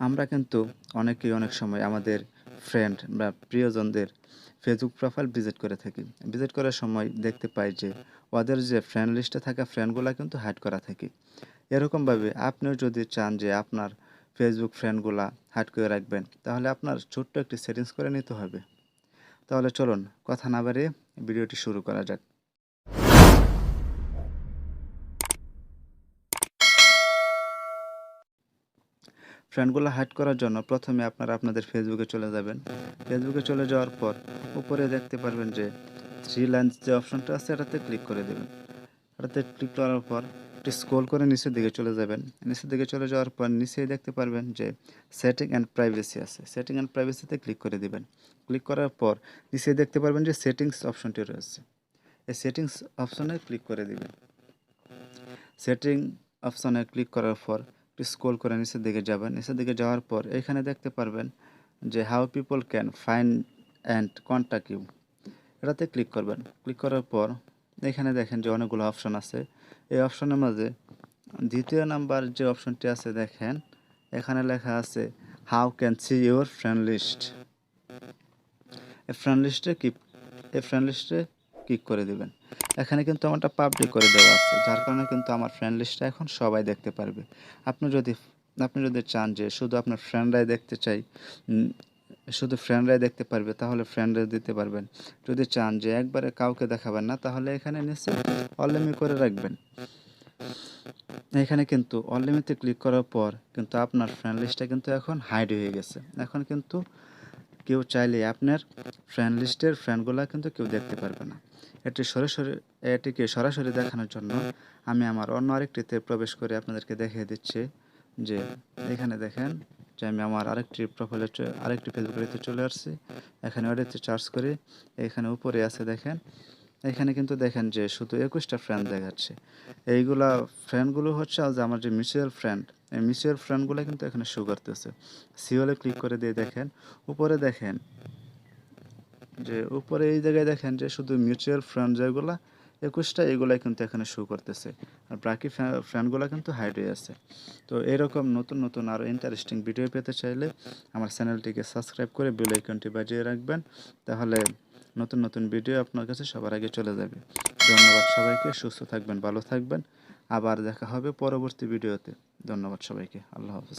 আমরা কিন্তু অনেকেই অনেক সময় আমাদের ফ্রেন্ড বা প্রিয়জনদের ফেসবুক প্রোফাইল ভিজিট করে থাকি। ভিজিট করার সময় দেখতে পাই যে ওদের যে ফ্রেন্ড লিস্টে থাকা ফ্রেন্ডগুলা কিন্তু হাইড করা থাকে। এরকমভাবে আপনিও যদি চান যে আপনার ফেসবুক ফ্রেন্ডগুলা হাইড করে রাখবেন, তাহলে আপনার ছোট্ট একটি সেটিংস করে নিতে হবে। তাহলে চলুন কথা না বাড়িয়ে ভিডিওটি শুরু করা যাক। ফ্রেন্ডগুলো হাইড করার জন্য প্রথমে আপনারা আপনাদের ফেসবুকে চলে যাবেন। ফেসবুকে চলে যাওয়ার পর উপরে দেখতে পারবেন যে থ্রি লাইনস যে অপশনটা আছে এটাতে ক্লিক করে দেবেন। এটাতে ক্লিক করার পর একটু স্ক্রল করে নিচের দিকে চলে যাবেন। নিচের দিকে চলে যাওয়ার পর নিচেই দেখতে পারবেন যে সেটিং অ্যান্ড প্রাইভেসি আছে। সেটিং অ্যান্ড প্রাইভেসিতে ক্লিক করে দিবেন। ক্লিক করার পর নিচেই দেখতে পারবেন যে সেটিংস অপশনটি রয়েছে। এই সেটিংস অপশনে ক্লিক করে দিবেন। সেটিং অপশনে ক্লিক করার পর একটু স্ক্রল করে নিচের দিকে যাবেন। নিচের দিকে যাওয়ার পর এখানে দেখতে পারবেন যে how people can find and contact you, এটাতে ক্লিক করবেন। ক্লিক করার পর এখানে দেখেন যে অনেকগুলো অপশন আছে। এই অপশনের মাঝে দ্বিতীয় নাম্বার যে অপশনটি আছে দেখেন, এখানে লেখা আছে how can see your friend list. এই ফ্রেন্ড লিস্টে ক্লিক করে দিবেন। এখানে কিন্তু আমারটা পাবলিক করে দেওয়া আছে, যার কারণে কিন্তু আমার ফ্রেন্ড লিস্টটা এখন সবাই দেখতে পারবে। আপনি যদি চান যে শুধু আপনার ফ্রেন্ডরাই দেখতে চাই, শুধু ফ্রেন্ডরাই দেখতে পারবে, তাহলে ফ্রেন্ডরা দিতে পারবেন। যদি চান যে একবারে কাউকে দেখাবেন না, তাহলে এখানে নিচে অনলিমিট করে রাখবেন। এখানে কিন্তু অনলিমিটে ক্লিক করার পর কিন্তু আপনার ফ্রেন্ড লিস্টটা কিন্তু এখন হাইড হয়ে গেছে। এখন কিন্তু কেউ চাইলে আপনার ফ্রেন্ড লিস্টের ফ্রেন্ডগুলো কিন্তু কেউ দেখতে পারবে না। এটিকে সরাসরি দেখানোর জন্য আমি আমার অন্য আরেকটিতে প্রবেশ করে আপনাদেরকে দেখিয়ে দিচ্ছি যে এখানে দেখেন যে আমি আমার আরেকটি ফেসবুক চলে আসছি। এখানে ওটাতে চার্জ করি, এখানে উপরে আছে দেখেন, এখানে কিন্তু দেখেন যে শুধু 21টা ফ্রেন্ড দেখাচ্ছে। এইগুলা ফ্রেন্ডগুলো হচ্ছে আজ আমার যে মিউচুয়াল ফ্রেন্ড, এই মিউচুয়াল ফ্রেন্ডগুলো কিন্তু এখানে শো করতেছে। সিওলে ক্লিক করে দিয়ে দেখেন উপরে, দেখেন যে উপরে এই জায়গায় দেখেন যে শুধু মিউচুয়াল ফ্রেন্ড যেগুলো 21টা, এগুলাই কিন্তু এখানে শো করতেছে, আর বাকি ফ্রেন্ডগুলো কিন্তু হাইড হয়ে আছে। তো এরকম নতুন নতুন আরও ইন্টারেস্টিং ভিডিও পেতে চাইলে আমার চ্যানেলটিকে সাবস্ক্রাইব করে বেল আইকনটি বাজিয়ে রাখবেন, তাহলে নতুন নতুন ভিডিও আপনার কাছে সবার আগে চলে যাবে। ধন্যবাদ সবাইকে, সুস্থ থাকবেন, ভালো থাকবেন। আবার দেখা হবে পরবর্তী ভিডিওতে। ধন্যবাদ সবাইকে, আল্লাহ হাফেজ।